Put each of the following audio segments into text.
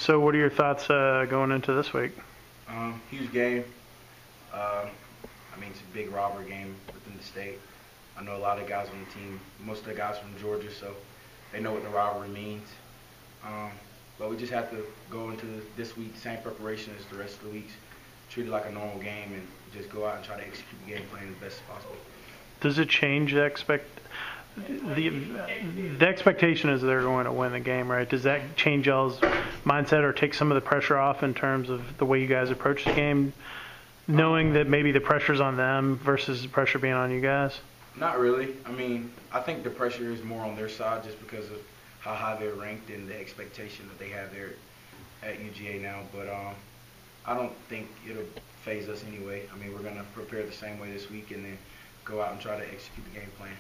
So what are your thoughts going into this week? Huge game. I mean, it's a big rivalry game within the state. I know a lot of guys on the team, most of the guys from Georgia, so they know what the rivalry means. But we just have to go into this week, same preparation as the rest of the weeks, treat it like a normal game, and just go out and try to execute the game plan as best as possible. Does it change the expectation is they're going to win the game, right? Does that change y'all's mindset or take some of the pressure off in terms of the way you guys approach the game, knowing that maybe the pressure's on them versus the pressure being on you guys? Not really. I mean, I think the pressure is more on their side just because of how high they're ranked and the expectation that they have there at UGA now. But I don't think it'll phase us anyway. I mean, we're going to prepare the same way this week and then go out and try to execute the game plan.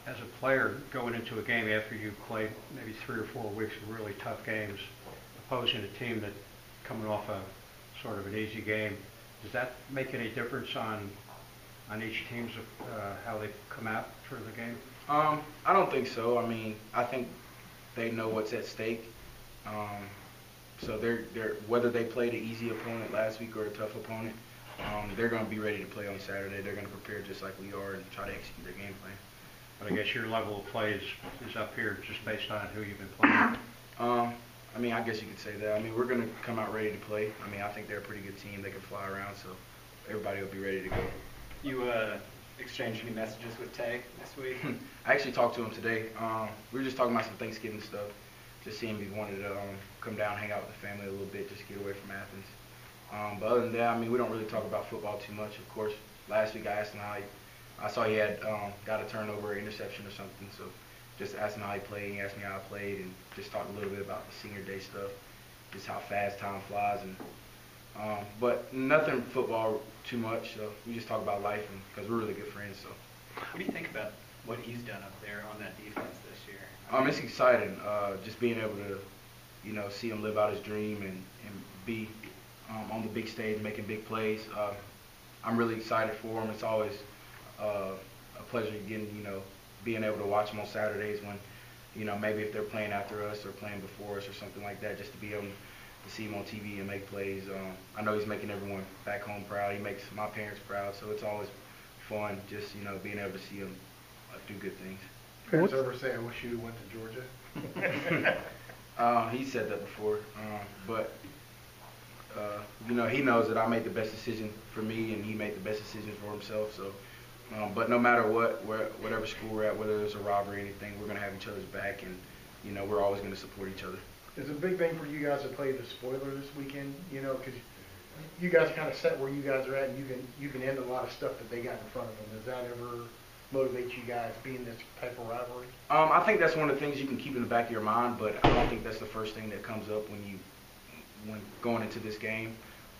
As a player going into a game after you've played maybe 3 or 4 weeks of really tough games, opposing a team that coming off a sort of an easy game, does that make any difference on each team's how they come out for the game? I don't think so. I mean, I think they know what's at stake. So they're whether they played an easy opponent last week or a tough opponent, they're going to be ready to play on Saturday. They're going to prepare just like we are and try to execute their game plan. But I guess your level of play is up here just based on who you've been playing. I mean, I guess you could say that. I mean, we're going to come out ready to play. I mean, I think they're a pretty good team. They can fly around, so everybody will be ready to go. You exchanged any messages with Tay this week? I actually talked to him today. We were just talking about some Thanksgiving stuff, just seeing if he wanted to come down, hang out with the family a little bit, just get away from Athens. But other than that, I mean, we don't really talk about football too much. Of course, last week I asked him I saw he had got a turnover, interception or something, so just asked him how he played. He asked me how I played, and just talked a little bit about the senior day stuff, just how fast time flies, and but nothing football too much. So we just talk about life, and because we're really good friends. So. What do you think about what he's done up there on that defense this year? It's exciting, just being able to, see him live out his dream and be on the big stage, making big plays. I'm really excited for him. It's always a pleasure being able to watch them on Saturdays when, maybe if they're playing after us or playing before us or something like that, just to be able to see him on TV and make plays. I know he's making everyone back home proud. He makes my parents proud, so it's always fun just, being able to see him do good things. Parents ever say, I wish you went to Georgia? He said that before, but he knows that I made the best decision for me and he made the best decision for himself, so. But no matter whatever school we're at, whether there's a robbery or anything, we're going to have each other's back, and we're always going to support each other. It's a big thing for you guys to play the spoiler this weekend, because you guys kind of set where you guys are at, and you can end a lot of stuff that they got in front of them. Does that ever motivate you guys being this type of rivalry? I think that's one of the things you can keep in the back of your mind, but I don't think that's the first thing that comes up when going into this game.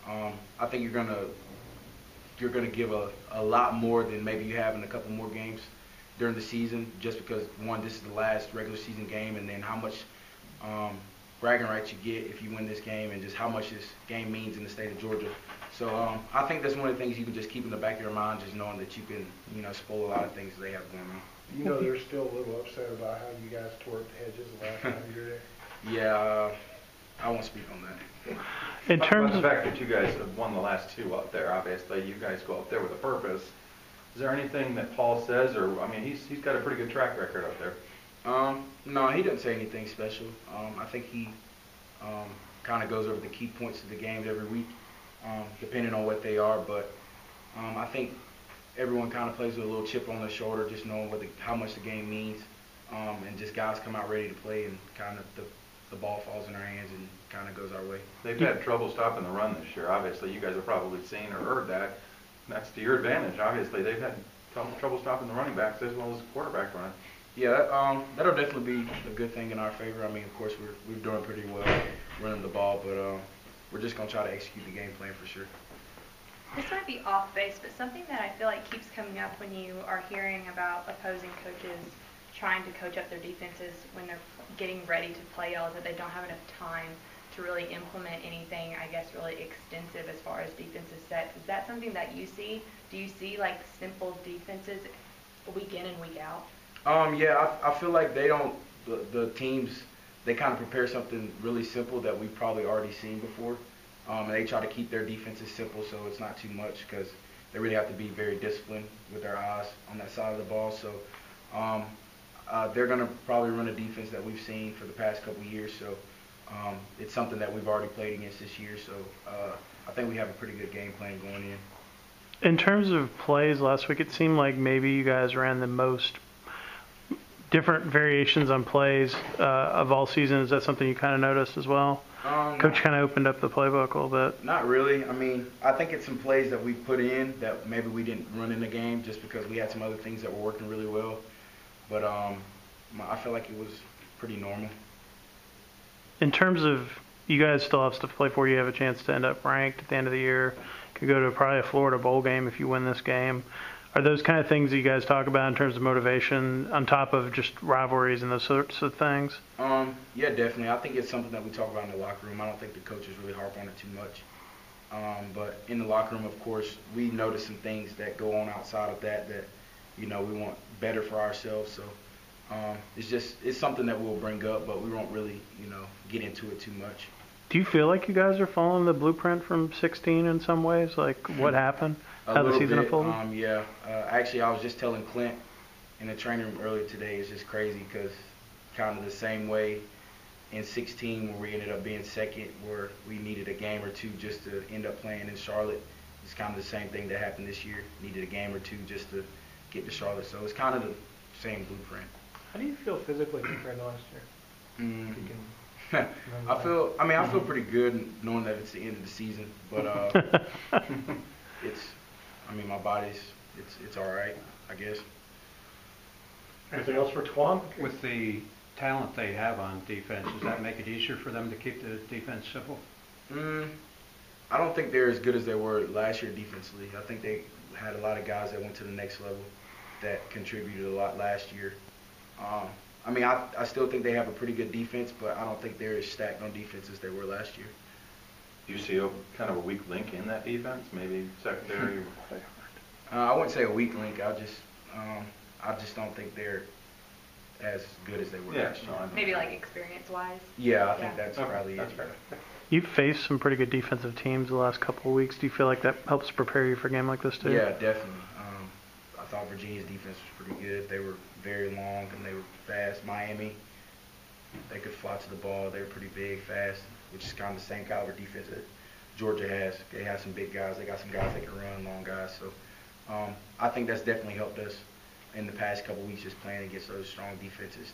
I think you're gonna give a lot more than maybe you have in a couple more games during the season, just because one, this is the last regular season game, and then how much bragging rights you get if you win this game, and just how much this game means in the state of Georgia. So I think that's one of the things you can just keep in the back of your mind, just knowing that you can spoil a lot of things they have going on. They're still a little upset about how you guys tore up the hedges the last time you were there. Yeah, I won't speak on that. In terms of the fact that you guys have won the last 2 up there, obviously you guys go up there with a purpose. Is there anything that Paul says, or he's got a pretty good track record up there? No, he didn't say anything special. I think he kind of goes over the key points of the games every week, depending on what they are. But I think everyone kind of plays with a little chip on their shoulder, just knowing how much the game means, and just guys come out ready to play, and kind of the ball falls in our hands and kind of goes our way. They've had trouble stopping the run this year. Obviously, you guys have probably seen or heard that. That's to your advantage. Obviously, they've had trouble stopping the running backs as well as the quarterback run. Yeah, that'll definitely be a good thing in our favor. I mean, of course, we're doing pretty well running the ball, but we're just going to try to execute the game plan for sure. This might be off base, but something that I feel like keeps coming up when you are hearing about opposing coaches trying to coach up their defenses when they're getting ready to play y'all is that they don't have enough time to really implement anything, I guess, really extensive as far as defensive sets. Is that something that you see? Do you see, like, simple defenses week in and week out? Yeah, I feel like they don't, the teams they kind of prepare something really simple that we've probably already seen before. And they try to keep their defenses simple so it's not too much because they really have to be very disciplined with their eyes on that side of the ball. So they're going to probably run a defense that we've seen for the past couple of years. So it's something that we've already played against this year. So I think we have a pretty good game plan going in. In terms of plays last week, it seemed like maybe you guys ran the most different variations on plays of all season. Is that something you kind of noticed as well? Coach kind of opened up the playbook a little bit. Not really. I mean, I think it's some plays that we put in that maybe we didn't run in the game just because we had some other things that were working really well. But I feel like it was pretty normal. In terms of you guys still have stuff to play for, you have a chance to end up ranked at the end of the year. Could go to probably a Florida bowl game if you win this game. Are those kind of things that you guys talk about in terms of motivation on top of just rivalries and those sorts of things? Yeah, definitely. I think it's something that we talk about in the locker room. I don't think the coaches really harp on it too much. But in the locker room, of course, we notice some things that go on outside of that we want better for ourselves. So it's something that we'll bring up, but we won't really, get into it too much. Do you feel like you guys are following the blueprint from 16 in some ways? Like what happened? How the season unfolded? Yeah. Actually, I was just telling Clint in the training room earlier today. It's just crazy because kind of the same way in 16 where we ended up being second, where we needed a game or two just to end up playing in Charlotte. It's kind of the same thing that happened this year. Needed a game or two just to get to Charlotte. So it's kind of the same blueprint. How do you feel physically compared to last year? I feel pretty good knowing that it's the end of the season, but my body's it's all right, I guess. Anything else for TaQuon? With the talent they have on defense, does that make it easier for them to keep the defense simple? I don't think they're as good as they were last year defensively. I think they had a lot of guys that went to the next level that contributed a lot last year. I still think they have a pretty good defense, but I don't think they're as stacked on defense as they were last year. Do you see a kind of a weak link in that defense, maybe secondary? I wouldn't say a weak link. I just don't think they're as good as they were last year. Maybe like experience-wise. Yeah, I think that's probably that's it. fair. You've faced some pretty good defensive teams the last couple of weeks. Do you feel like that helps prepare you for a game like this too? Yeah, definitely. I thought Virginia's defense was pretty good. They were very long and they were fast. Miami, they could fly to the ball. They were pretty big, fast, which is kind of the same caliber defense that Georgia has. They have some big guys. They got some guys that can run, long guys. So I think that's definitely helped us in the past couple weeks just playing against those strong defenses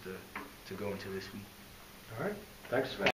to go into this week. All right. Thanks, man.